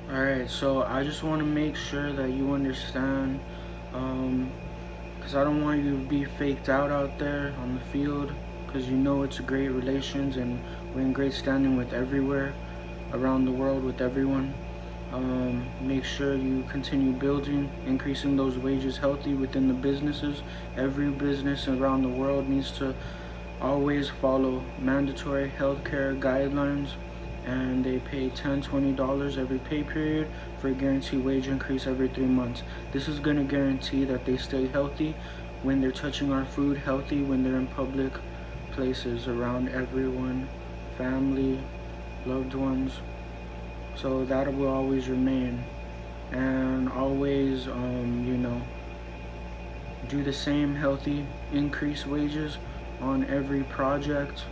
Alright, so I just want to make sure that you understand, because I don't want you to be faked out there on the field, because you know it's great relations and we're in great standing with everywhere around the world with everyone. Make sure you continue building, increasing those wages healthy within the businesses. Every business around the world needs to always follow mandatory healthcare guidelines, and they pay $10-20 every pay period for a guaranteed wage increase every 3 months. This is going to guarantee that they stay healthy when they're touching our food, healthy when they're in public places around everyone, family, loved ones. So that will always remain, and always do the same healthy increase wages on every project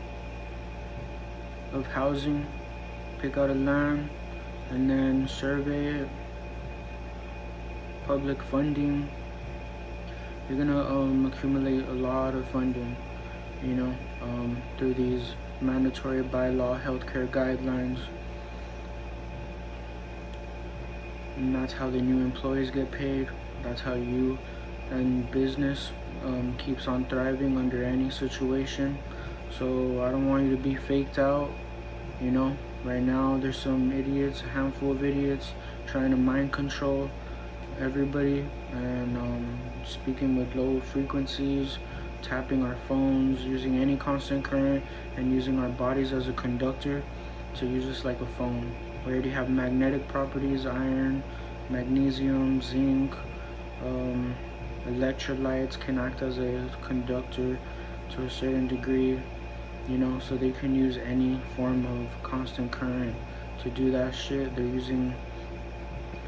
of housing. Pick out a land and then survey it. Public funding, you're gonna accumulate a lot of funding, through these mandatory by law healthcare guidelines. And that's how the new employees get paid. That's how you and business keeps on thriving under any situation. So I don't want you to be faked out. Right now there's some idiots, a handful of idiots, trying to mind control everybody and speaking with low frequencies, tapping our phones, using any constant current, and using our bodies as a conductor to use us like a phone. We already have magnetic properties: iron, magnesium, zinc, electrolytes can act as a conductor to a certain degree, so they can use any form of constant current to do that shit. They're using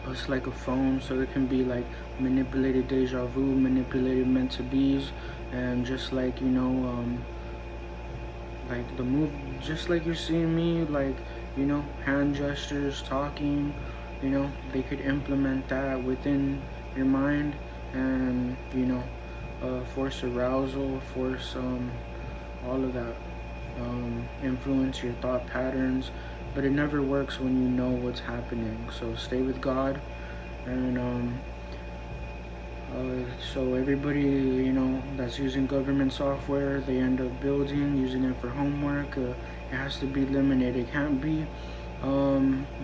us like a phone, so it can be like manipulated deja vu, manipulated meant to be's, and just like like the move, just like you're seeing me, like hand gestures, talking, they could implement that within your mind and force arousal, force all of that, influence your thought patterns. But it never works when you know what's happening. So stay with God, and so everybody that's using government software, they end up using it for homework. It has to be limited. It can't be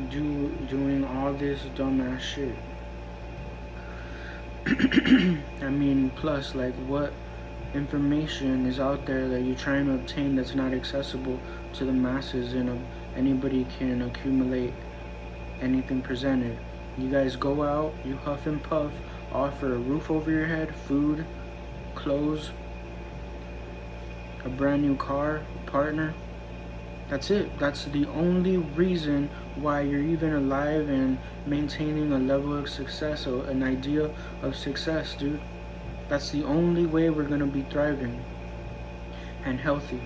doing all this dumbass shit. I mean, plus, like, what information is out there that you're trying to obtain that's not accessible to the masses, and anybody can accumulate anything presented? You guys go out, you huff and puff, offer a roof over your head, food, clothes, a brand new car, a partner. That's it. That's the only reason why you're even alive and maintaining a level of success, or an idea of success, dude. That's the only way we're gonna be thriving and healthy.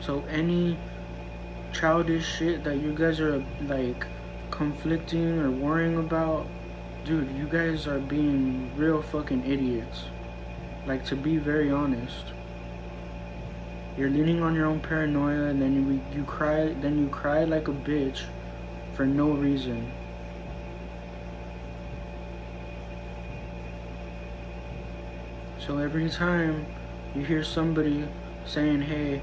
So any childish shit that you guys are like conflicting or worrying about, dude, you guys are being real fucking idiots. Like, to be very honest, you're leaning on your own paranoia, and then you cry like a bitch for no reason. So every time you hear somebody saying, hey,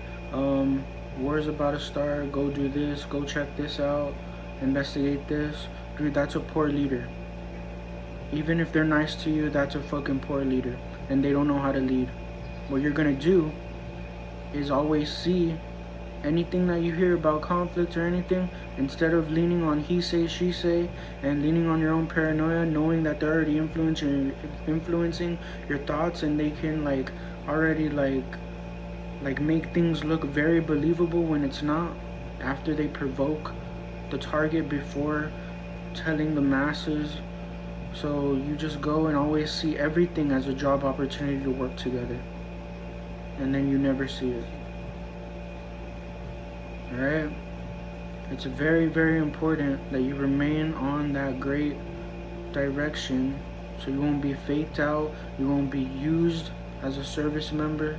war's about to start, go do this, go check this out, investigate this, dude, that's a poor leader. Even if they're nice to you, that's a fucking poor leader, and they don't know how to lead. What you're gonna do is always see anything that you hear about conflict or anything, instead of leaning on he say, she say, and leaning on your own paranoia, knowing that they're already influencing your thoughts, and they can already make things look very believable when it's not, after they provoke the target before telling the masses. So you just go and always see everything as a job opportunity to work together, and then you never see it. Alright? It's very, very important that you remain on that great direction, so you won't be faked out, you won't be used as a service member,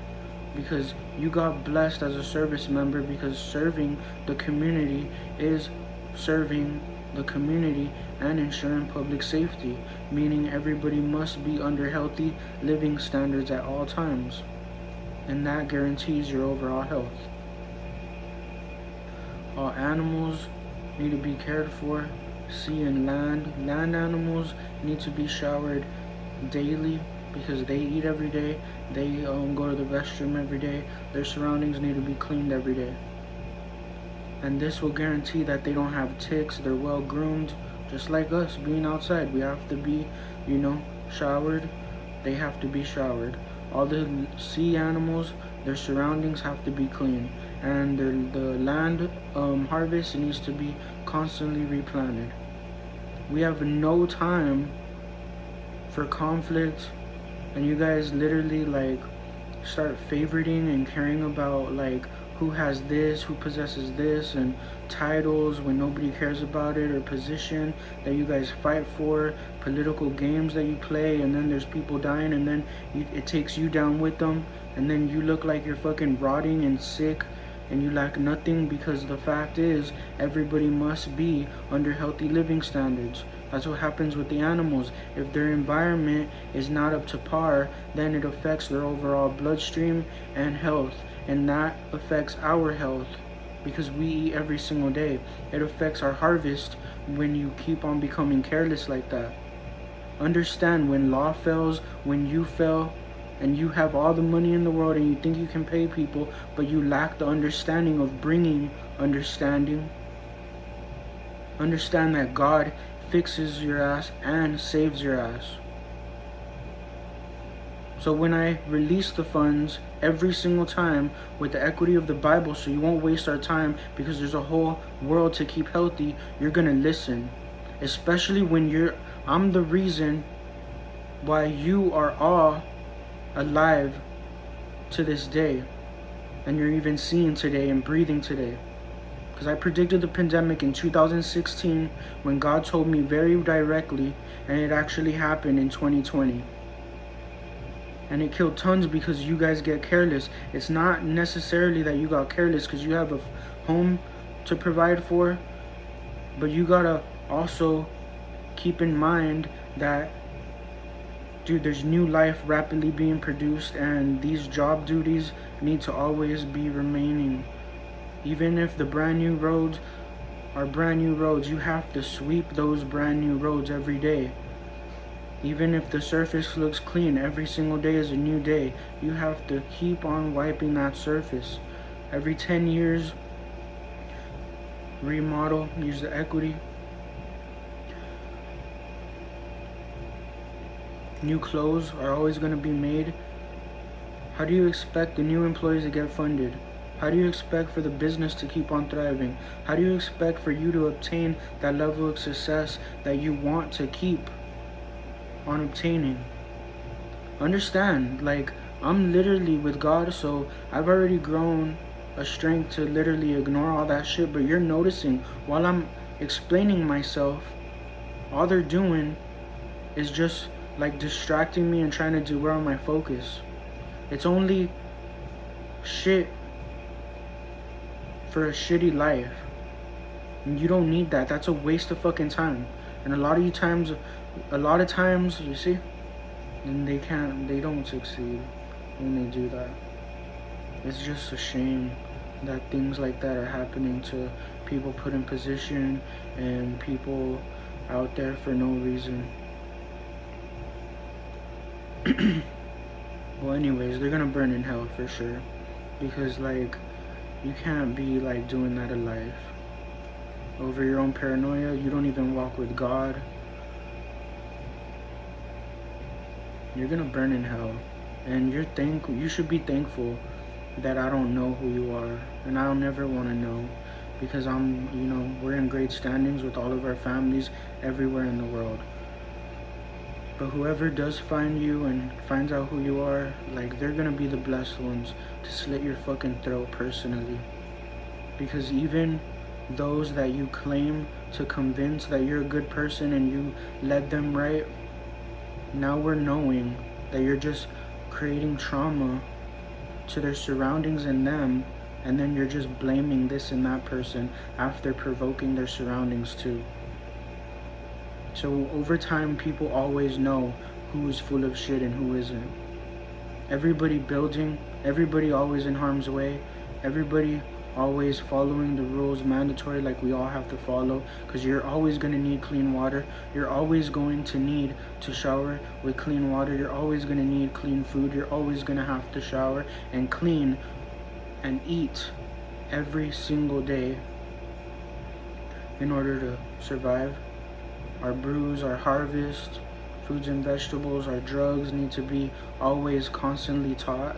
because you got blessed as a service member, because serving the community is serving the community and ensuring public safety, meaning everybody must be under healthy living standards at all times, and that guarantees your overall health. All animals need to be cared for. Sea and land animals need to be showered daily because they eat every day. They go to the restroom every day. Their surroundings need to be cleaned every day. And this will guarantee that they don't have ticks. They're well groomed, just like us being outside. We have to be, showered. They have to be showered. All the sea animals, their surroundings have to be clean. And the land harvest needs to be constantly replanted. We have no time for conflict, and you guys literally start favoriting and caring about who has this, who possesses this, and titles when nobody cares about it, or position that you guys fight for, political games that you play, and then there's people dying, and then it takes you down with them, and then you look like you're fucking rotting and sick, and you lack nothing, because the fact is everybody must be under healthy living standards. That's what happens with the animals. If their environment is not up to par, then it affects their overall bloodstream and health, and that affects our health because we eat every single day. It affects our harvest when you keep on becoming careless like that. Understand, when law fails, when you fail, and you have all the money in the world and you think you can pay people, but you lack the understanding of bringing understanding. Understand that God fixes your ass and saves your ass. So when I release the funds every single time with the equity of the Bible, so you won't waste our time because there's a whole world to keep healthy, you're gonna listen. Especially when I'm the reason why you are all alive to this day, and you're even seeing today and breathing today. Because I predicted the pandemic in 2016 when God told me very directly, and it actually happened in 2020. And it killed tons because you guys get careless. It's not necessarily that you got careless because you have a home to provide for, but you gotta also keep in mind that, dude, there's new life rapidly being produced, and these job duties need to always be remaining. Even if the brand new roads are brand new roads, you have to sweep those brand new roads every day. Even if the surface looks clean, every single day is a new day. You have to keep on wiping that surface. Every 10 years, remodel, use the equity. New clothes are always going to be made. How do you expect the new employees to get funded? How do you expect for the business to keep on thriving? How do you expect for you to obtain that level of success that you want to keep on obtaining? Understand, I'm literally with God, so I've already grown a strength to literally ignore all that shit, but you're noticing while I'm explaining myself, all they're doing is just distracting me and trying to derail my focus. It's only shit for a shitty life. And you don't need that. That's a waste of fucking time. And a lot of times, you see, and they don't succeed when they do that. It's just a shame that things like that are happening to people put in position and people out there for no reason. Well, anyways, they're gonna burn in hell for sure, because you can't be doing that in life over your own paranoia. You don't even walk with God. You're gonna burn in hell, and you should be thankful that I don't know who you are, and I don't ever want to know, because we're in great standings with all of our families everywhere in the world. But whoever does find you and finds out who you are, they're gonna be the blessed ones to slit your fucking throat personally. Because even those that you claim to convince that you're a good person and you led them right, now we're knowing that you're just creating trauma to their surroundings and them, and then you're just blaming this and that person after provoking their surroundings too. So over time, people always know who is full of shit and who isn't. Everybody building, everybody always in harm's way, everybody always following the rules mandatory, like we all have to follow, because you're always going to need clean water. You're always going to need to shower with clean water. You're always going to need clean food. You're always going to have to shower and clean and eat every single day in order to survive. Our brews, our harvest, fruits and vegetables, our drugs need to be always constantly taught.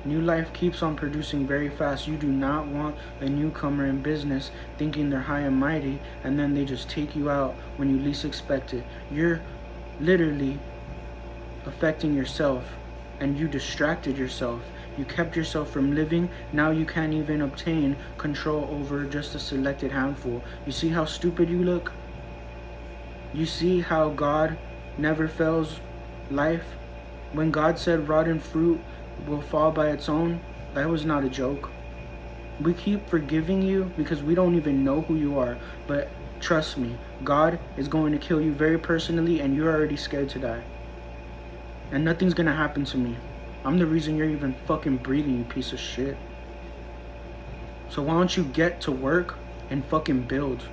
New life keeps on producing very fast. You do not want a newcomer in business thinking they're high and mighty, and then they just take you out when you least expect it. You're literally affecting yourself, and you distracted yourself. You kept yourself from living. Now you can't even obtain control over just a selected handful. You see how stupid you look? You see how God never fails life? When God said rotten fruit will fall by its own, that was not a joke. We keep forgiving you because we don't even know who you are. But trust me, God is going to kill you very personally, and you're already scared to die. And nothing's gonna happen to me. I'm the reason you're even fucking breathing, you piece of shit. So why don't you get to work and fucking build?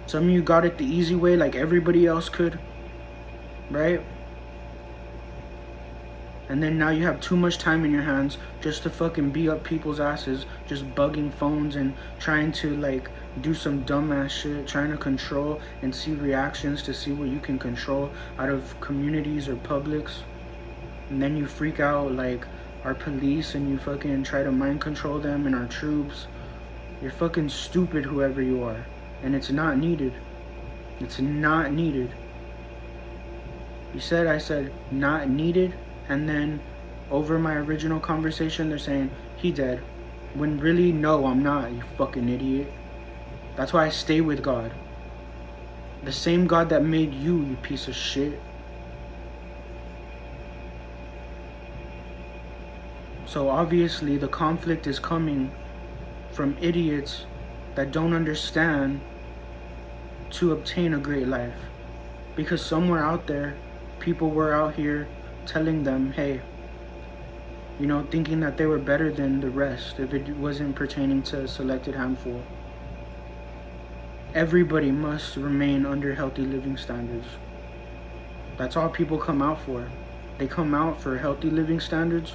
Some of you got it the easy way like everybody else could, right? And then now you have too much time in your hands just to fucking beat up people's asses, just bugging phones and trying to like do some dumbass shit, trying to control and see reactions to see what you can control out of communities or publics. And then you freak out like our police and you fucking try to mind control them and our troops. You're fucking stupid, whoever you are. And it's not needed. It's not needed. You said, I said, not needed. And then over my original conversation, they're saying, he dead. When really, no, I'm not, you fucking idiot. That's why I stay with God. The same God that made you, you piece of shit. So obviously the conflict is coming from idiots that don't understand to obtain a great life. Because somewhere out there, people were out here telling them, hey, you know, thinking that they were better than the rest if it wasn't pertaining to a selected handful. Everybody must remain under healthy living standards. That's all people come out for. They come out for healthy living standards,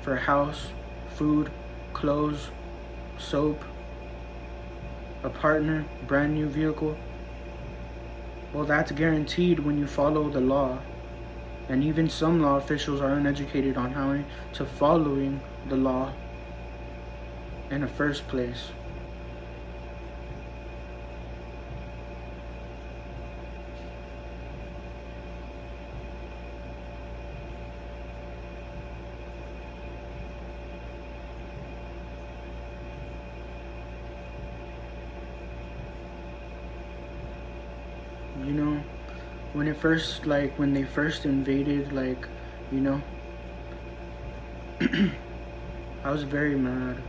for a house, food, clothes, soap, a partner, brand new vehicle. Well, that's guaranteed when you follow the law. And even some law officials are uneducated on how to following the law in the first place. You know, when it first, like, when they first invaded, like, you know, I was very mad.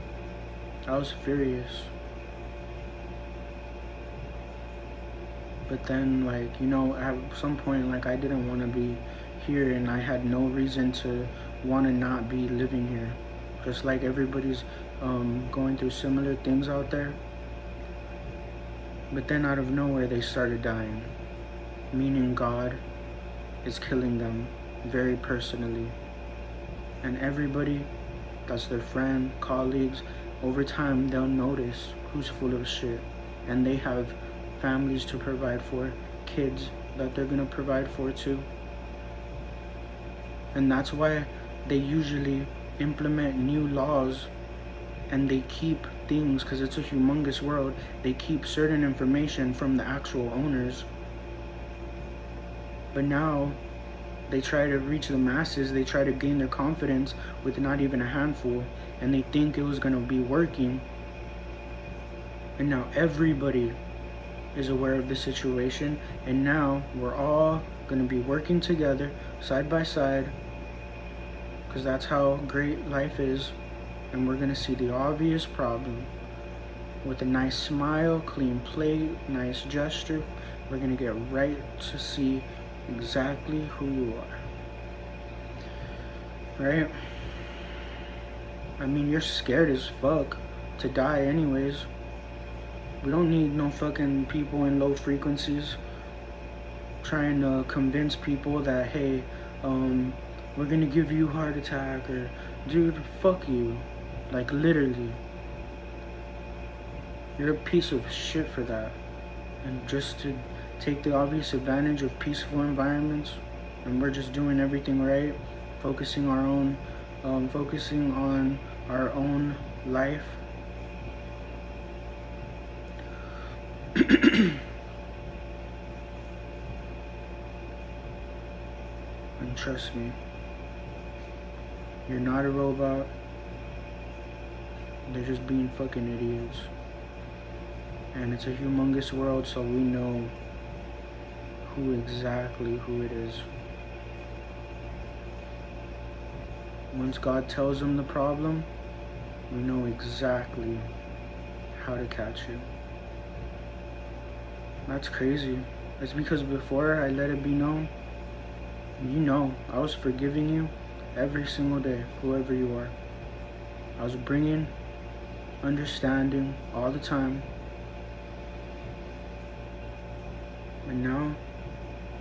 I was furious. But then, like, you know, at some point, like, I didn't want to be here, and I had no reason to want to not be living here. Just like everybody's going through similar things out there. But then out of nowhere, they started dying. Meaning God is killing them very personally. And everybody that's their friend, colleagues, over time they'll notice who's full of shit. And they have families to provide for, kids that they're gonna provide for too. And that's why they usually implement new laws, and they keep things, because it's a humongous world, they keep certain information from the actual owners. But now they try to reach the masses, they try to gain their confidence with not even a handful, and they think it was going to be working. And now everybody is aware of the situation, and now we're all going to be working together side by side, because that's how great life is. And we're going to see the obvious problem, with a nice smile, clean plate, nice gesture. We're gonna get right to see exactly who you are. Right? I mean, you're scared as fuck to die anyways. We don't need no fucking people in low frequencies trying to convince people that, hey, we're gonna give you a heart attack, or dude, fuck you. Like, literally. You're a piece of shit for that. And just to take the obvious advantage of peaceful environments, and we're just doing everything right, focusing on our own life. And trust me, you're not a robot. They're just being fucking idiots. And it's a humongous world, so we know who it is. Once God tells them the problem, we know exactly how to catch you. That's crazy. It's because before I let it be known, you know, I was forgiving you every single day, whoever you are. I was bringing understanding all the time. And now,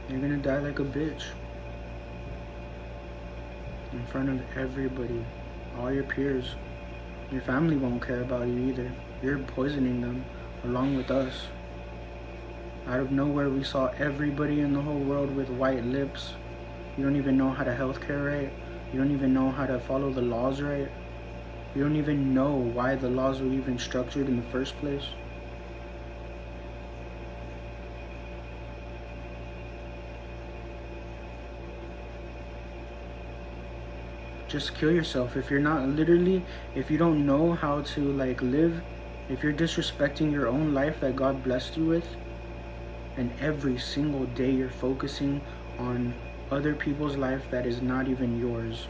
you're gonna die like a bitch. In front of everybody, all your peers. Your family won't care about you either. You're poisoning them, along with us. Out of nowhere, we saw everybody in the whole world with white lips. You don't even know how to healthcare right. You don't even know how to follow the laws right. You don't even know why the laws were even structured in the first place. Just kill yourself. If you're not if you don't know how to like live, if you're disrespecting your own life that God blessed you with, and every single day you're focusing on other people's life that is not even yours.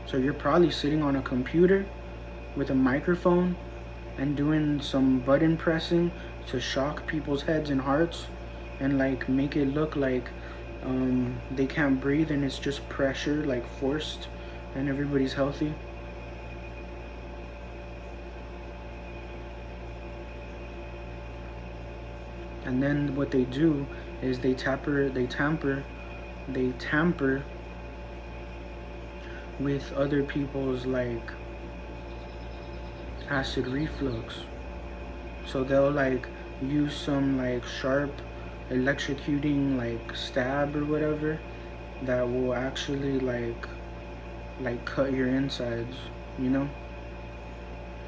So you're probably sitting on a computer with a microphone and doing some button pressing to shock people's heads and hearts and like make it look like they can't breathe and it's just pressure, like forced, and everybody's healthy. And then what they do is they tamper with other people's like acid reflux. So they'll like use some like sharp electrocuting like stab or whatever that will actually like cut your insides, you know?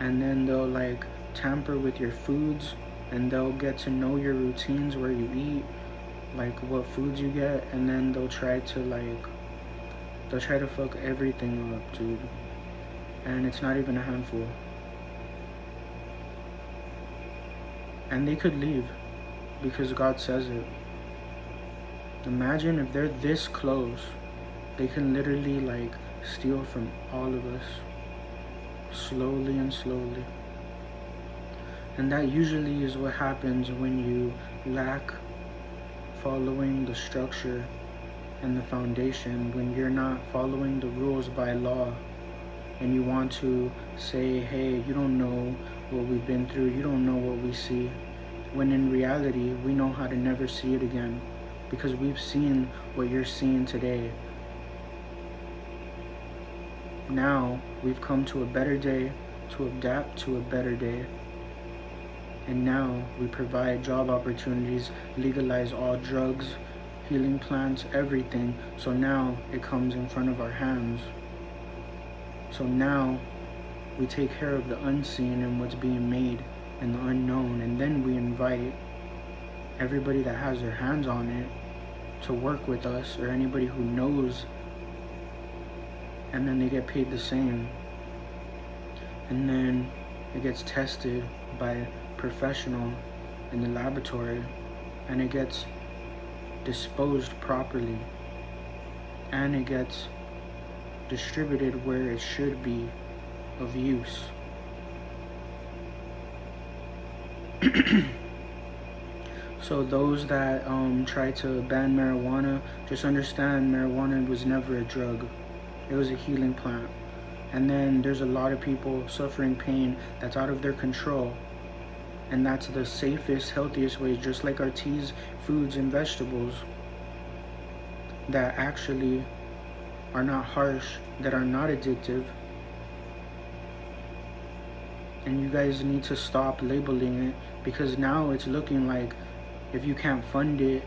And then they'll like tamper with your foods, and they'll get to know your routines, where you eat, like what foods you get, and then they'll try to fuck everything up, dude. And it's not even a handful. And they could leave because God says it. Imagine if they're this close, they can literally like steal from all of us, slowly and slowly. And that usually is what happens when you lack following the structure and the foundation, when you're not following the rules by law, and you want to say, hey, you don't know what we've been through, you don't know what we see, when in reality we know how to never see it again, because we've seen what you're seeing today. Now we've come to a better day, to adapt to a better day. And now we provide job opportunities, legalize all drugs, healing plants, everything. So now it comes in front of our hands. So now we take care of the unseen and what's being made and the unknown. And then we invite everybody that has their hands on it to work with us, or anybody who knows, and then they get paid the same. And then it gets tested by a professional in the laboratory, and it gets disposed properly, and it gets distributed where it should be of use. So those that try to ban marijuana, just understand marijuana was never a drug. It was a healing plant. And then there's a lot of people suffering pain that's out of their control. And that's the safest, healthiest way, just like our teas, foods, and vegetables that actually are not harsh, that are not addictive. And you guys need to stop labeling it, because now it's looking like if you can't fund it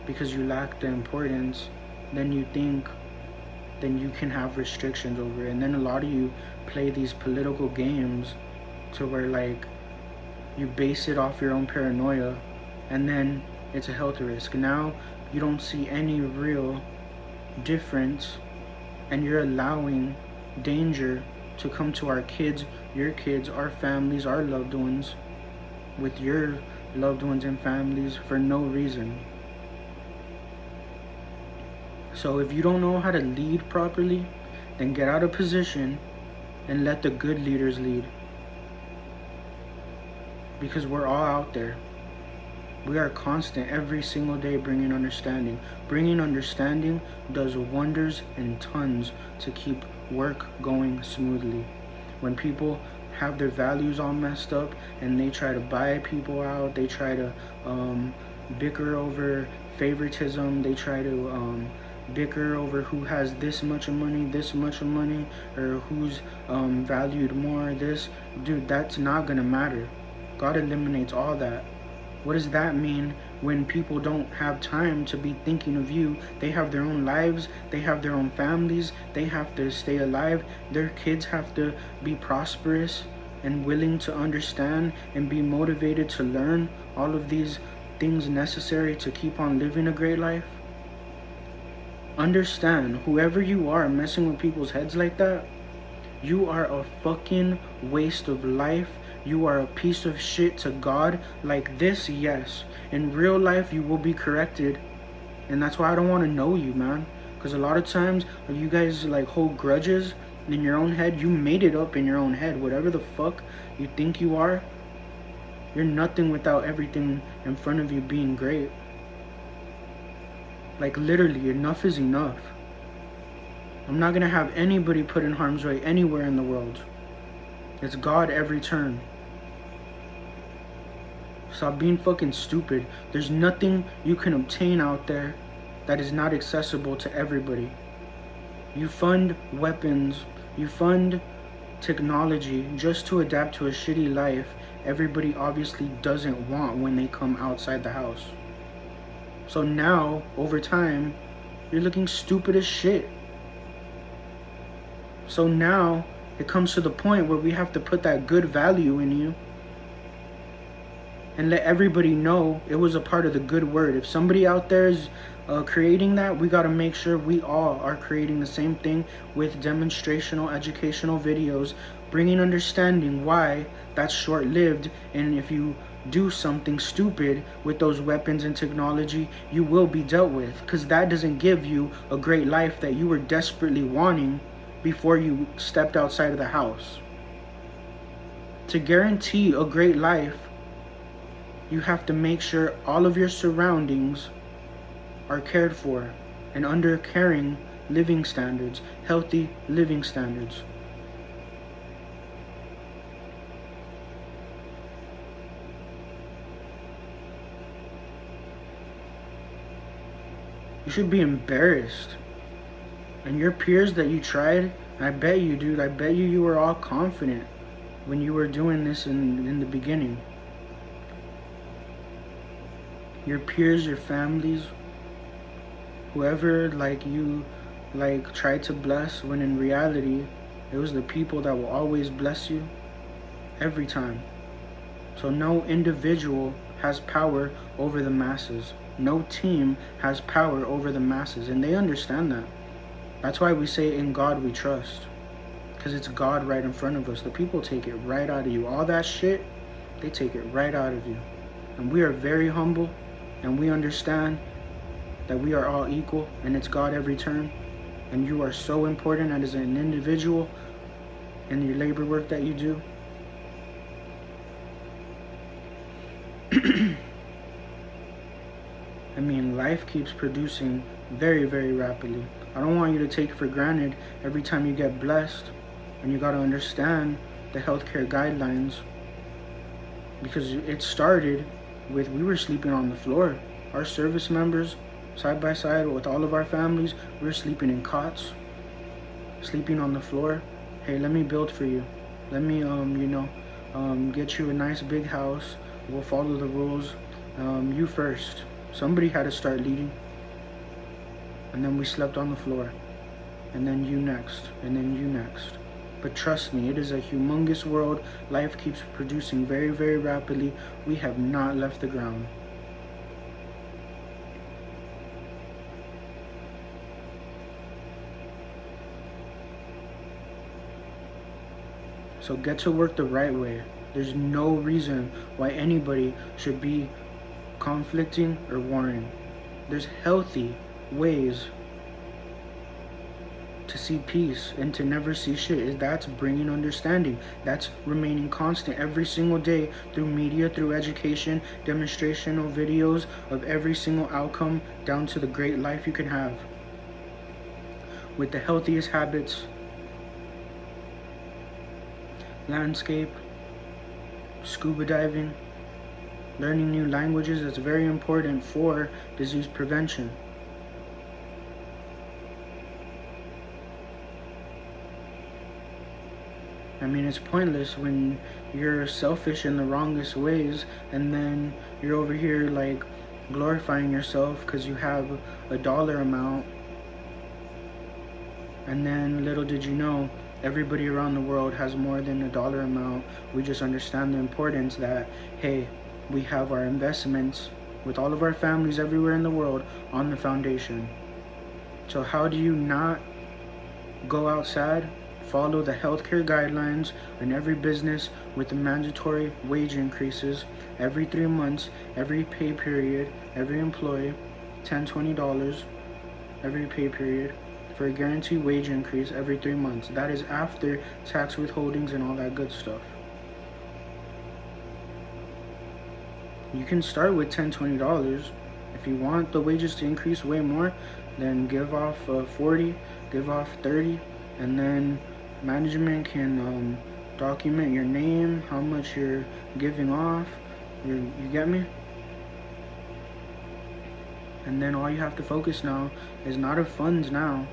because you lack the importance, then you think then you can have restrictions over it. And then a lot of you play these political games to where like you base it off your own paranoia, and then it's a health risk. Now you don't see any real difference, and you're allowing danger to come to our kids, your kids, our families, our loved ones, with your loved ones and families for no reason. So if you don't know how to lead properly, then get out of position and let the good leaders lead. Because we're all out there. We are constant every single day bringing understanding. Bringing understanding does wonders and tons to keep work going smoothly. When people have their values all messed up and they try to buy people out, they try to bicker over favoritism, they try to bicker over who has this much of money, or who's valued more, dude, that's not gonna matter. God eliminates all that. What does that mean when people don't have time to be thinking of you? They have their own lives, they have their own families, they have to stay alive, their kids have to be prosperous and willing to understand and be motivated to learn all of these things necessary to keep on living a great life. Understand, whoever you are messing with people's heads like that, you are a fucking waste of life. You are a piece of shit to God. Like this, yes. In real life, you will be corrected. And that's why I don't want to know you, man. Because a lot of times, you guys like hold grudges in your own head. You made it up in your own head. Whatever the fuck you think you are, you're nothing without everything in front of you being great. Like literally, enough is enough. I'm not going to have anybody put in harm's way anywhere in the world. It's God every turn. Stop being fucking stupid. There's nothing you can obtain out there that is not accessible to everybody. You fund weapons, you fund technology just to adapt to a shitty life everybody obviously doesn't want when they come outside the house. So now, over time, you're looking stupid as shit. So now, it comes to the point where we have to put that good value in you and let everybody know it was a part of the good word. If somebody out there is creating that, we got to make sure we all are creating the same thing with demonstrational, educational videos, bringing understanding why that's short-lived. And if you do something stupid with those weapons and technology, you will be dealt with, because that doesn't give you a great life that you were desperately wanting before you stepped outside of the house. To guarantee a great life, you have to make sure all of your surroundings are cared for and under caring living standards, healthy living standards. You should be embarrassed. And your peers that you tried, I bet you, dude, I bet you were all confident when you were doing this in the beginning. Your peers, your families, whoever you tried to bless, when in reality, it was the people that will always bless you every time. So no individual has power over the masses. No team has power over the masses, and they understand that. That's why we say in God we trust, because it's God right in front of us. The people take it right out of you. All that shit, they take it right out of you. And we are very humble, and we understand that we are all equal, and it's God every turn. And you are so important as an individual in your labor work that you do. I mean, life keeps producing very, very rapidly. I don't want you to take for granted every time you get blessed, and you got to understand the healthcare guidelines, because it started with we were sleeping on the floor. Our service members, side by side with all of our families, we were sleeping in cots, sleeping on the floor. Hey, let me build for you. Let me, get you a nice big house. We'll follow the rules. You first. Somebody had to start leading. And then we slept on the floor. And then you next. And then you next. But trust me, it is a humongous world. Life keeps producing very, very rapidly. We have not left the ground. So get to work the right way. There's no reason why anybody should be conflicting or warring. There's healthy ways to see peace and to never see shit. That's bringing understanding. That's remaining constant every single day through media, through education, demonstrational videos of every single outcome down to the great life you can have with the healthiest habits. Landscape, scuba diving, learning new languages. That's very important for disease prevention. I mean, it's pointless when you're selfish in the wrongest ways, and then you're over here like glorifying yourself because you have a dollar amount, and then little did you know, everybody around the world has more than a dollar amount. We just understand the importance that, hey, we have our investments with all of our families everywhere in the world on the foundation. So how do you not go outside, follow the healthcare guidelines in every business with the mandatory wage increases every 3 months, every pay period, every employee, $10, $20 every pay period, for a guaranteed wage increase every 3 months. That is after tax withholdings and all that good stuff. You can start with $10, $20. If you want the wages to increase way more, then give off 40, give off 30, and then management can document your name, how much you're giving off. You get me? And then all you have to focus now is not of funds now.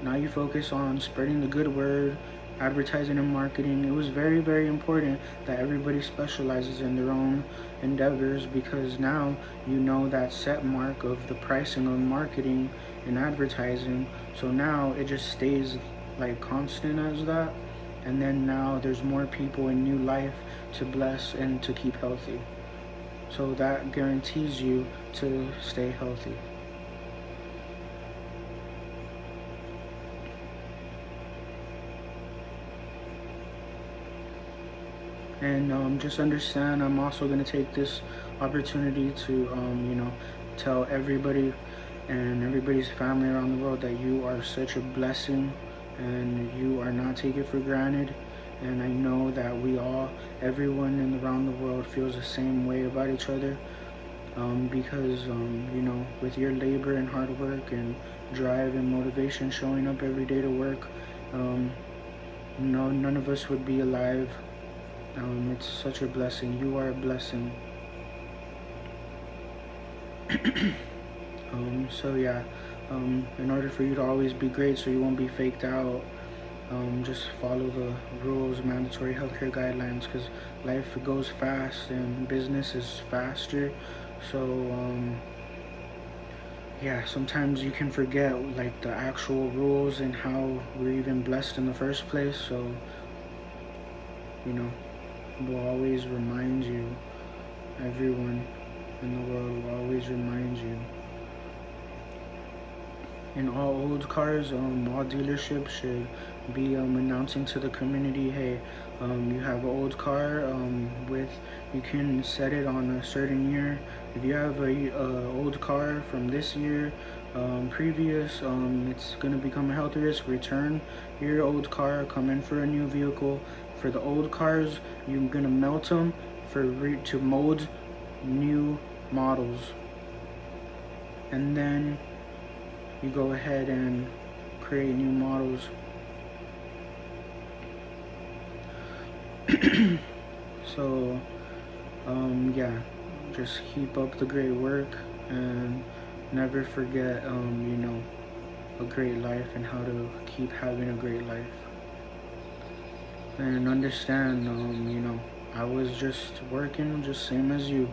Now you focus on spreading the good word, advertising and marketing. It was very, very important that everybody specializes in their own endeavors, because now you know that set mark of the pricing of marketing and advertising. So now it just stays like constant as that. And then now there's more people in new life to bless and to keep healthy. So that guarantees you to stay healthy. And just understand, I'm also going to take this opportunity to, tell everybody and everybody's family around the world that you are such a blessing and you are not taken for granted. And I know that everyone around the world feels the same way about each other, because, with your labor and hard work and drive and motivation showing up every day to work, none of us would be alive. It's such a blessing. You are a blessing. So yeah, in order for you to always be great, so you won't be faked out, just follow the rules, mandatory healthcare guidelines, because life goes fast and business is faster. So yeah, sometimes you can forget like the actual rules and how we're even blessed in the first place. So will always remind you, everyone in the world will always remind you. And all old cars, all dealerships should be announcing to the community, hey, you have an old car you can set it on a certain year. If you have a old car from this year, previous, it's going to become a health risk. Return your old car, come in for a new vehicle. For the old cars, you're going to melt them to mold new models. and then you go ahead and create new models. So yeah, just keep up the great work and never forget a great life and how to keep having a great life. And understand, I was just working just same as you,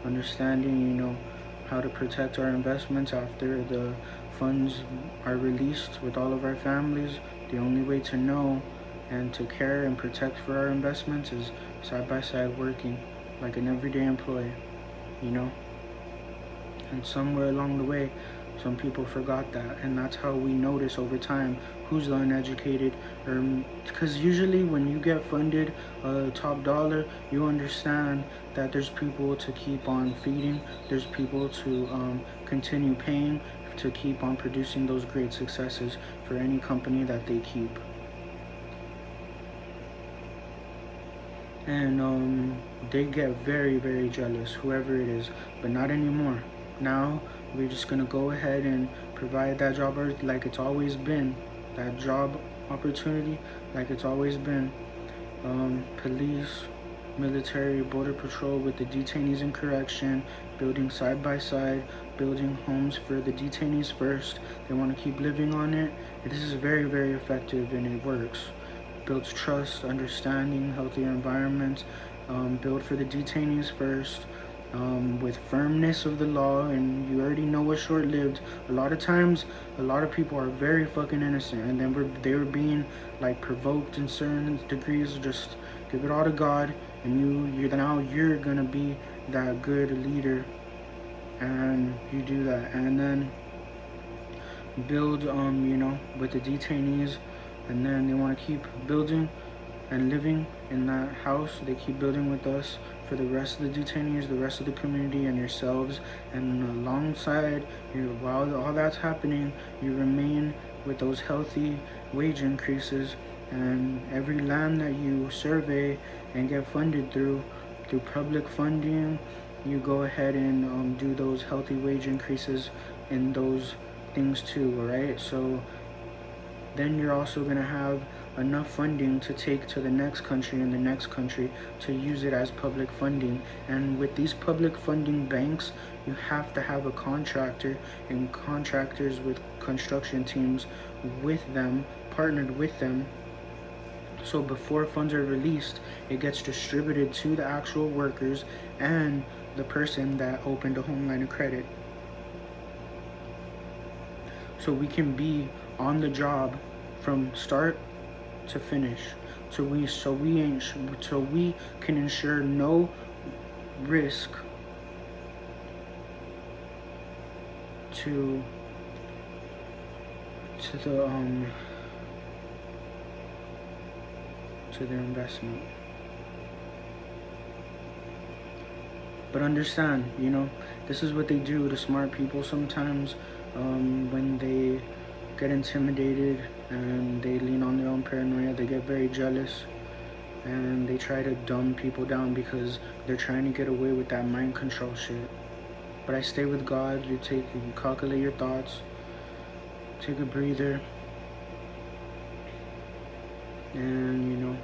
understanding, how to protect our investments after the funds are released with all of our families. The only way to know and to care and protect for our investments is side by side working like an everyday employee, you know? And somewhere along the way, some people forgot that, and that's how we notice over time who's the uneducated. Or because usually when you get funded top dollar, you understand that there's people to keep on feeding, there's people to continue paying to keep on producing those great successes for any company that they keep. And they get very, very jealous, whoever it is, but not anymore. Now we're just gonna go ahead and provide that job like it's always been, that job opportunity like it's always been. Police, military, border patrol with the detainees in correction, building side by side, building homes for the detainees first. They want to keep living on it. This is very, very effective and it works. Builds trust, understanding, healthier environments. Build for the detainees first. With firmness of the law, and you already know what's short-lived. A lot of times, a lot of people are very fucking innocent, and then they were being like provoked in certain degrees. Just give it all to God, and you're gonna be that good leader, and you do that, and then build with the detainees, and then they want to keep building and living in that house. They keep building with us for the rest of the detainees, the rest of the community, and yourselves. And alongside, while all that's happening, you remain with those healthy wage increases, and every land that you survey and get funded through public funding, you go ahead and do those healthy wage increases in those things too, right? So then you're also going to have enough funding to take to the next country and the next country to use it as public funding. And with these public funding banks, you have to have a contractor and contractors with construction teams with them, partnered with them. So before funds are released, it gets distributed to the actual workers and the person that opened a home line of credit. So we can be on the job from start to finish, so we can ensure no risk to their investment. But understand, this is what they do to smart people sometimes. When they get intimidated and they lean on their own paranoia, they get very jealous and they try to dumb people down because they're trying to get away with that mind control shit. But I stay with God. You calculate your thoughts, take a breather, and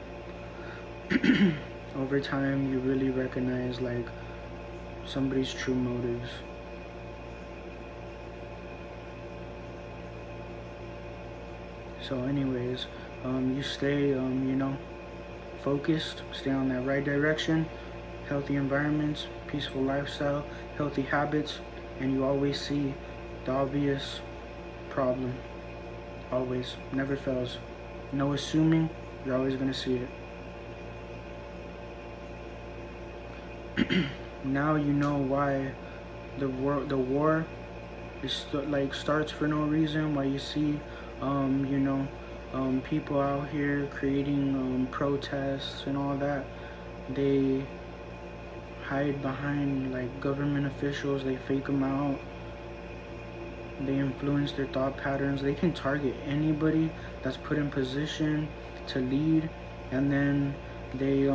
over time you really recognize like somebody's true motives. So anyways, you stay, focused, stay on that right direction, healthy environments, peaceful lifestyle, healthy habits, and you always see the obvious problem. Always, never fails. No assuming, you're always gonna see it. Now you know why the war is starts for no reason. Why you see people out here creating protests and all that. They hide behind like government officials. They fake them out. They influence their thought patterns. They can target anybody that's put in position to lead, and then they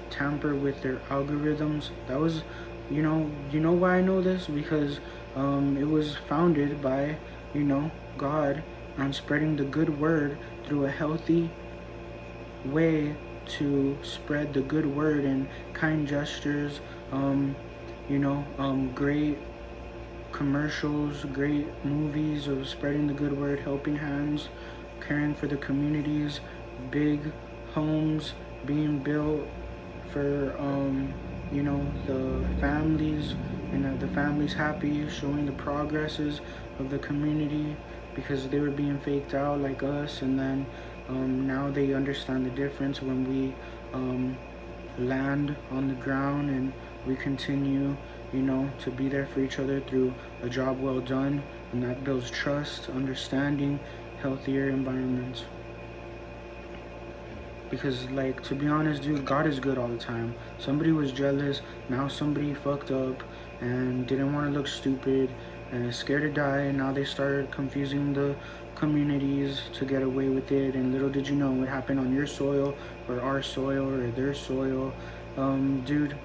tamper with their algorithms. That was You know why I know this? Because it was founded by, God, on spreading the good word through a healthy way to spread the good word and kind gestures, great commercials, great movies of spreading the good word, helping hands, caring for the communities, big homes being built for the families, and the families happy, showing the progresses of the community because they were being faked out like us, and then now they understand the difference when we land on the ground and we continue, to be there for each other through a job well done, and that builds trust, understanding, healthier environments. Because, like, to be honest, dude, God is good all the time. Somebody was jealous, now somebody fucked up and didn't want to look stupid and is scared to die, and now they started confusing the communities to get away with it, and little did you know it happened on your soil or our soil or their soil. Dude,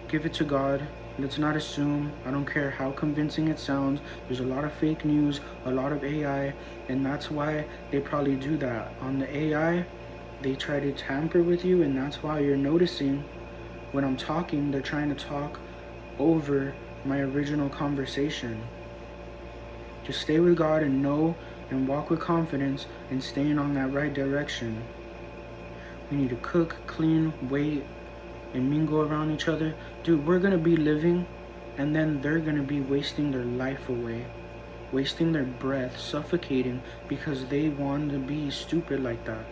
give it to God. Let's not assume. I don't care how convincing it sounds. There's a lot of fake news, a lot of AI, and that's why they probably do that. On the AI, they try to tamper with you, and that's why you're noticing when I'm talking, they're trying to talk over my original conversation. Just stay with God and know and walk with confidence and staying on that right direction. We need to cook, clean, wait, and mingle around each other. Dude, we're gonna be living, and then they're gonna be wasting their life away, wasting their breath, suffocating because they want to be stupid like that.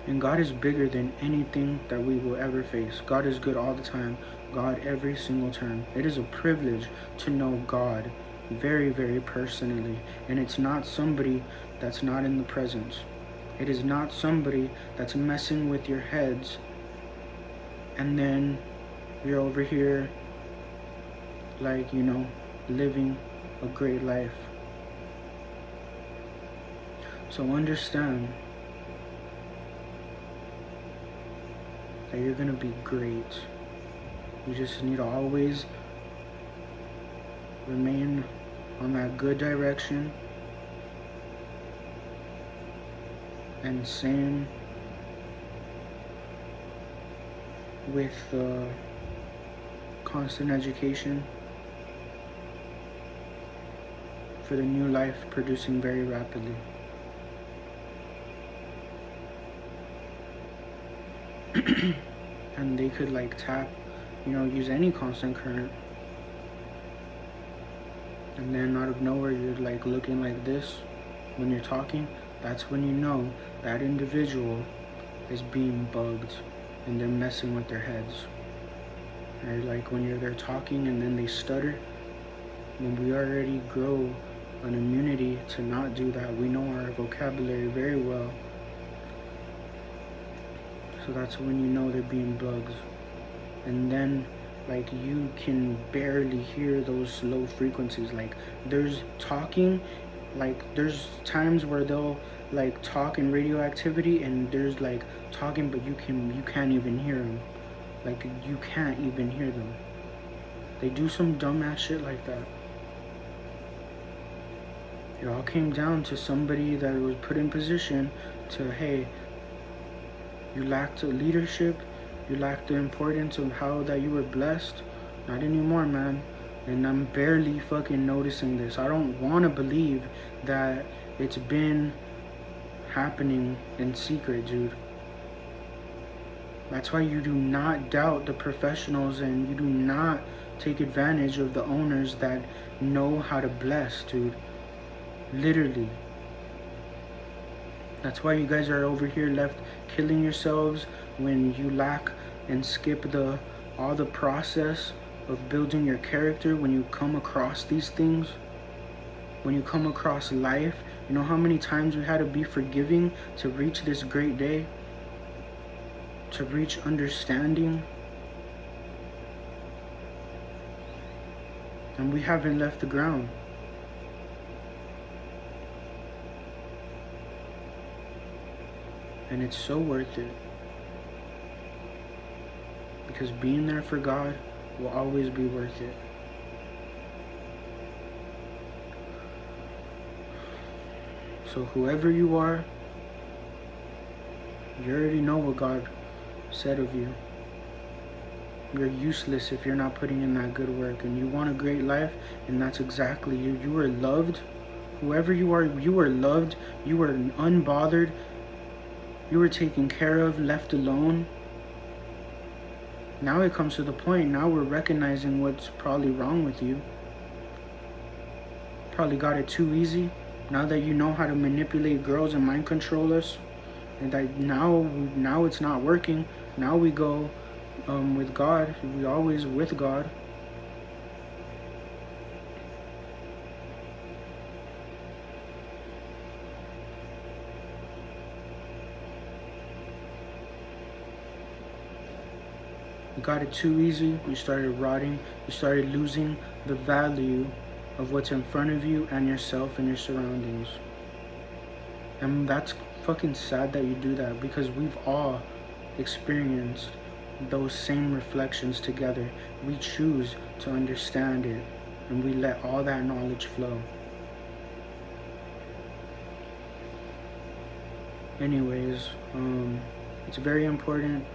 And God is bigger than anything that we will ever face. God is good all the time. God every single time. It is a privilege to know God very, very personally. And it's not somebody that's not in the presence. It is not somebody that's messing with your heads and then you're over here like, living a great life. So understand that you're gonna be great. You just need to always remain on that good direction, and same with constant education for the new life producing very rapidly. And they could tap, use any constant current, and then out of nowhere you're looking like this when you're talking. That's when you know that individual is being bugged and they're messing with their heads. Or when they're talking and then they stutter, then we already grow an immunity to not do that. We know our vocabulary very well. So that's when you know they're being bugs. And then you can barely hear those low frequencies. There's talking, there's times where they'll talk in radioactivity, and there's talking, but you can't even hear them. You can't even hear them. They do some dumbass shit like that. It all came down to somebody that was put in position to, hey, you lacked leadership, you lacked the importance of how that you were blessed. Not anymore, man. And I'm barely fucking noticing this. I don't want to believe that it's been happening in secret, dude. That's why you do not doubt the professionals, and you do not take advantage of the owners that know how to bless, dude. Literally. That's why you guys are over here left killing yourselves when you lack and skip all the process of building your character. When you come across these things, when you come across life, you know how many times we had to be forgiving to reach this great day, to reach understanding, and we haven't left the ground. And it's so worth it. Because being there for God will always be worth it. So whoever you are, you already know what God said of you. You're useless if you're not putting in that good work. And you want a great life, and that's exactly you. You are loved. Whoever you are loved. You are unbothered. You were taken care of, left alone. Now it comes to the point, now we're recognizing what's probably wrong with you. Probably got it too easy. Now that you know how to manipulate girls and mind control us, and that now it's not working. Now we go with God. We always with God. You got it too easy. You started rotting. You started losing the value of what's in front of you and yourself and your surroundings. And that's fucking sad that you do that, because we've all experienced those same reflections together. We choose to understand it, and we let all that knowledge flow. Anyways, it's very important,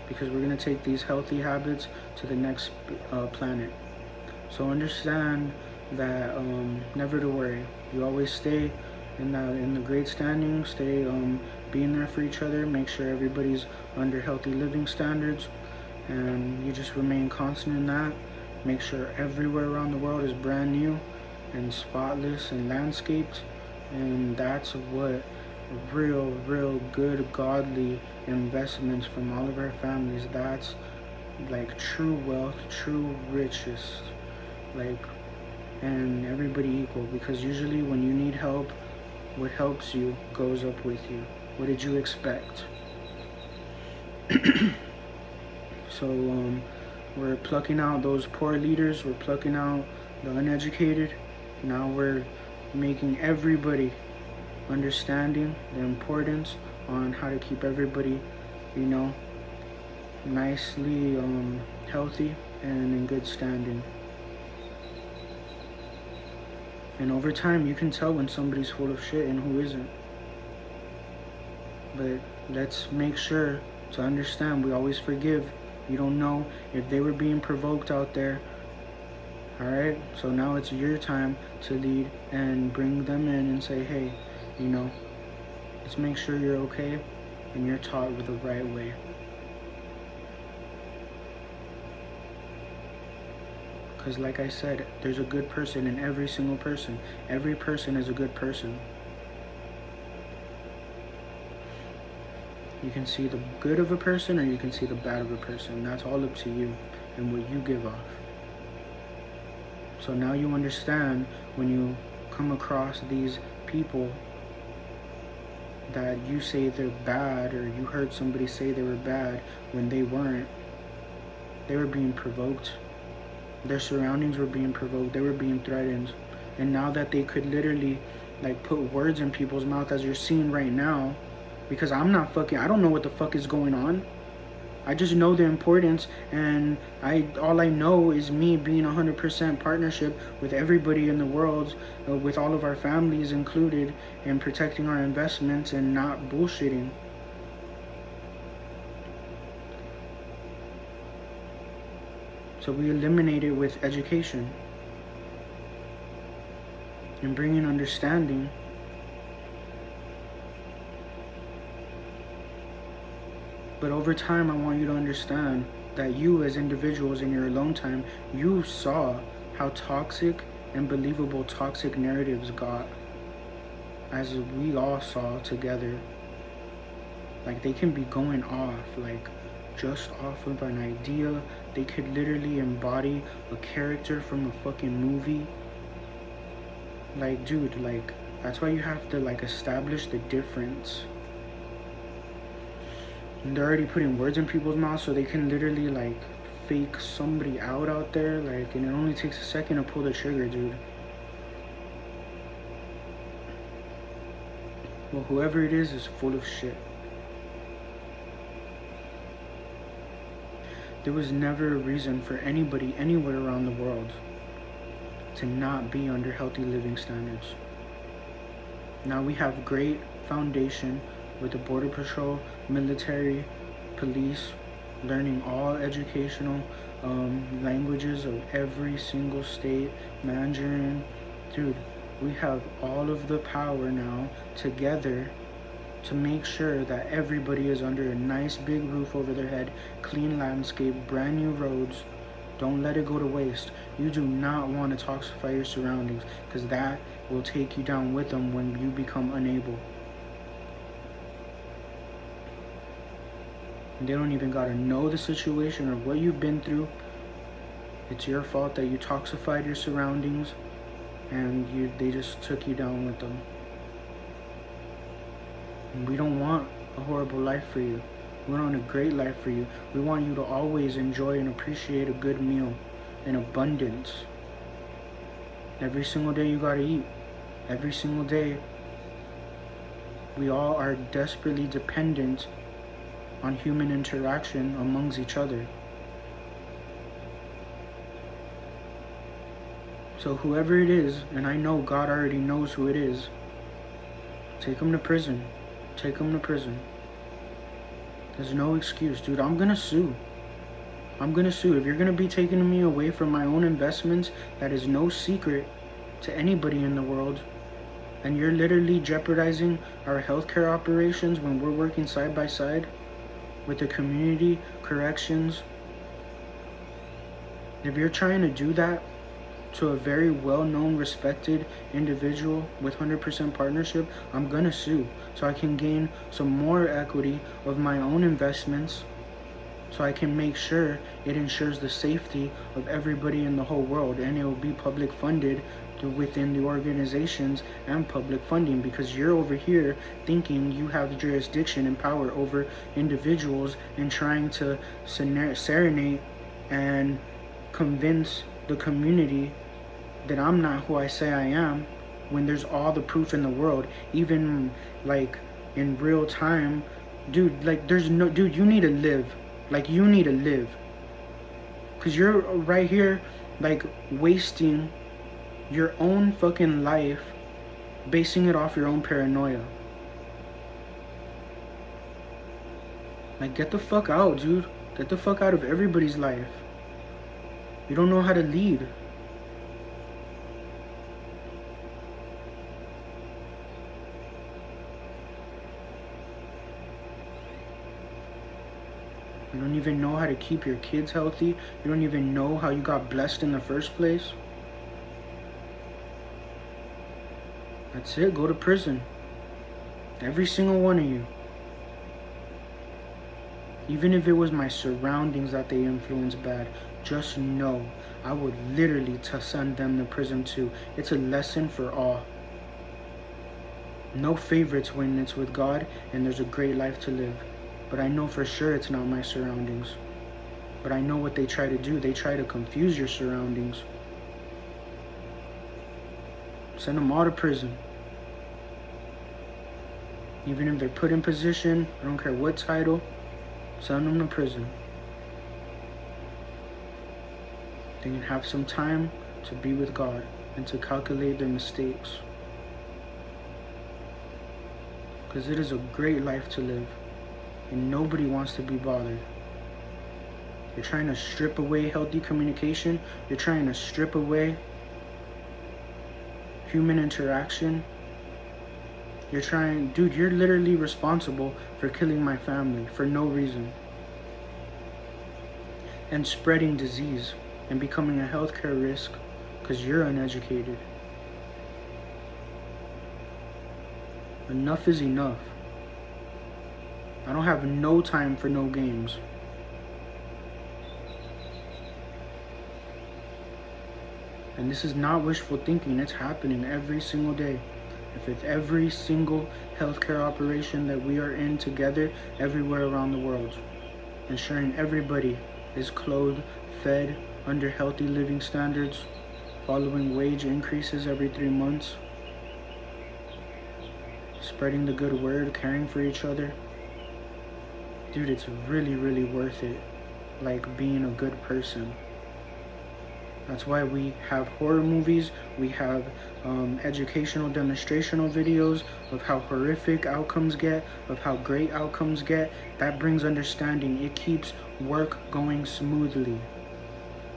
because we're going to take these healthy habits to the next planet. So understand that never to worry. You always stay in the great standing, stay being there for each other, make sure everybody's under healthy living standards, and you just remain constant in that. Make sure everywhere around the world is brand new and spotless and landscaped, and that's what real good godly investments from all of our families, that's like true wealth, true riches, and everybody equal. Because usually when you need help, what helps you goes up with you. What did you expect? So we're plucking out those poor leaders, we're plucking out the uneducated. Now we're making everybody understanding the importance on how to keep everybody, nicely healthy and in good standing. And over time, you can tell when somebody's full of shit and who isn't. But let's make sure to understand, we always forgive. You don't know if they were being provoked out there. Alright? So now it's your time to lead and bring them in and say, hey, let's make sure you're okay and you're taught with the right way. Because like I said, there's a good person in every single person. Every person is a good person. You can see the good of a person or you can see the bad of a person. That's all up to you and what you give off. So now you understand when you come across these people that you say they're bad, or you heard somebody say they were bad when they weren't. They were being provoked. Their surroundings were being provoked. They were being threatened. And now that they could literally put words in people's mouth, as you're seeing right now, because I don't know what the fuck is going on. I just know the importance, and all I know is me being 100% partnership with everybody in the world, with all of our families included, and protecting our investments and not bullshitting. So we eliminate it with education and bringing understanding. But over time, I want you to understand that you as individuals in your alone time, you saw how toxic and believable toxic narratives got, as we all saw together. They can be going off, just off of an idea. They could literally embody a character from a fucking movie. Dude, that's why you have to establish the difference. And they're already putting words in people's mouths, so they can literally fake somebody out there, and it only takes a second to pull the trigger, dude. Well, whoever it is full of shit. There was never a reason for anybody anywhere around the world to not be under healthy living standards. Now we have great foundation with the Border Patrol, military, police, learning all educational languages of every single state, Mandarin. Dude, we have all of the power now together to make sure that everybody is under a nice big roof over their head, clean landscape, brand new roads. Don't let it go to waste. You do not want to toxify your surroundings, because that will take you down with them when you become unable. And they don't even gotta know the situation or what you've been through. It's your fault that you toxified your surroundings, and they just took you down with them. And we don't want a horrible life for you. We want a great life for you. We want you to always enjoy and appreciate a good meal in abundance. Every single day you gotta eat. Every single day. We all are desperately dependent on human interaction amongst each other. So whoever it is, and I know God already knows who it is, take them to prison. Take them to prison. There's no excuse, dude. I'm gonna sue. I'm gonna sue. If you're gonna be taking me away from my own investments, that is no secret to anybody in the world, and you're literally jeopardizing our healthcare operations when we're working side by side with the community corrections. If you're trying to do that to a very well-known, respected individual with 100% partnership, I'm gonna sue so I can gain some more equity of my own investments, so I can make sure it ensures the safety of everybody in the whole world, and it will be public funded within the organizations and public funding, because you're over here thinking you have jurisdiction and power over individuals and trying to serenade and convince the community that I'm not who I say I am, when there's all the proof in the world, even like in real time. Dude, like there's no, dude, you need to live. Like you need to live, because you're right here like wasting your own fucking life, basing it off your own paranoia. Like, get the fuck out, dude. Get the fuck out of everybody's life. You don't know how to lead. You don't even know how to keep your kids healthy. You don't even know how you got blessed in the first place. That's it. Go to prison. Every single one of you. Even if it was my surroundings that they influenced bad, just know I would literally send them to prison too. It's a lesson for all. No favorites when it's with God and there's a great life to live. But I know for sure it's not my surroundings. But I know what they try to do. They try to confuse your surroundings. Send them all to prison. Even if they're put in position, I don't care what title, send them to prison. They can have some time to be with God and to calculate their mistakes. Because it is a great life to live, and nobody wants to be bothered. You're trying to strip away healthy communication. You're trying to strip away human interaction. Dude, you're literally responsible for killing my family for no reason. And spreading disease and becoming a healthcare risk because you're uneducated. Enough is enough. I don't have no time for no games. And this is not wishful thinking. It's happening every single day. If it's every single healthcare operation that we are in together everywhere around the world, ensuring everybody is clothed, fed, under healthy living standards, following wage increases every 3 months, spreading the good word, caring for each other. Dude, it's really, really worth it. like being a good person. That's why we have horror movies, we have educational demonstrational videos of how horrific outcomes get, of how great outcomes get. That brings understanding. It keeps work going smoothly.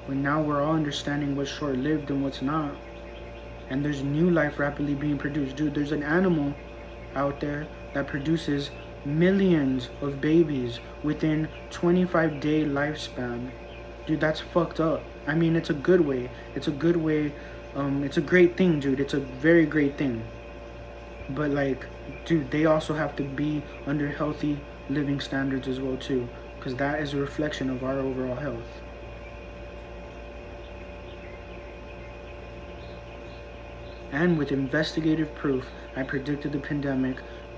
When now we're all understanding what's short-lived and what's not. And there's new life rapidly being produced. Dude, there's an animal out there that produces millions of babies within 25-day lifespan. Dude, that's fucked up. I mean, it's a good way. It's a good way. It's a great thing, dude. It's a very great thing. But like, dude, they also have to be under healthy living standards as well too, because that is a reflection of our overall health. And with investigative proof, I predicted the pandemic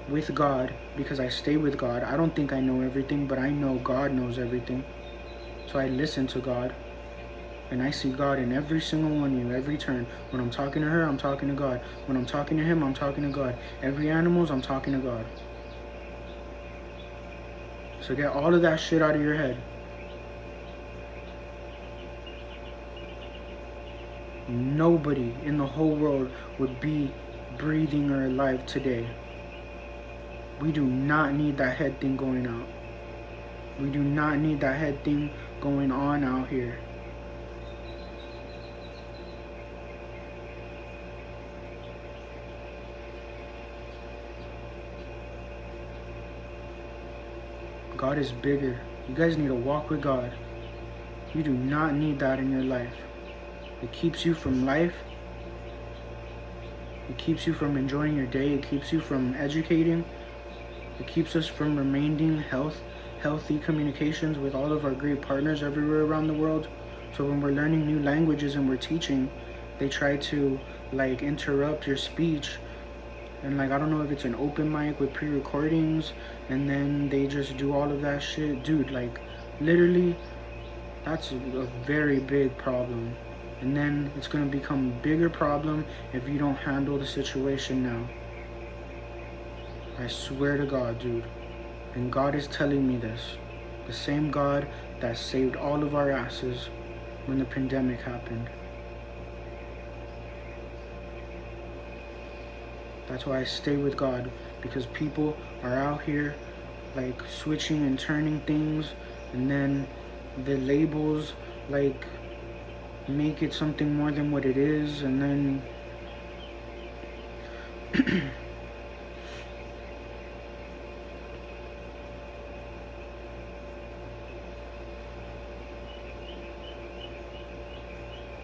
with God, because I stay with God. I don't think I know everything, but I know God knows everything. So I listen to God, and I see God in every single one of you, every turn. When I'm talking to her, I'm talking to God. When I'm talking to him, I'm talking to God. Every animals, I'm talking to God. So get all of that shit out of your head. Nobody in the whole world would be breathing or alive today. We do not need that head thing going out. We do not need that head thing going on out here. God is bigger. You guys need to walk with God. You do not need that in your life. It keeps you from life. It keeps you from enjoying your day. It keeps you from educating. It keeps us from remaining healthy communications with all of our great partners everywhere around the world. So when we're learning new languages and we're teaching, they try to like interrupt your speech. And like, I don't know if it's an open mic with pre-recordings, and then they just do all of that shit. Dude, like, literally, that's a very big problem. And then it's going to become a bigger problem if you don't handle the situation now. I swear to God, dude. And God is telling me this. The same God that saved all of our asses when the pandemic happened. That's why I stay with God, because people are out here like switching and turning things, and then the labels like make it something more than what it is, and then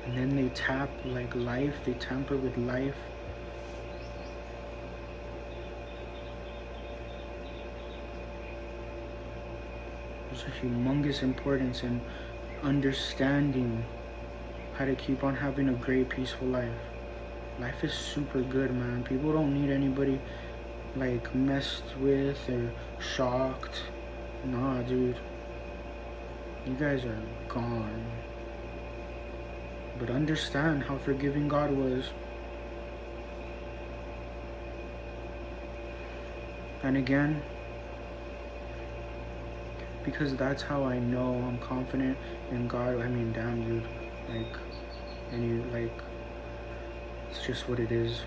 and then they tap like life, they tamper with life. There's a humongous importance in understanding how to keep on having a great, peaceful life. Life is super good, man. People don't need anybody like messed with or shocked. Nah, dude. You guys are gone. But understand how forgiving God was. And again, because that's how I know I'm confident in God. I mean, damn, dude. Like, and you, like, it's just what it is.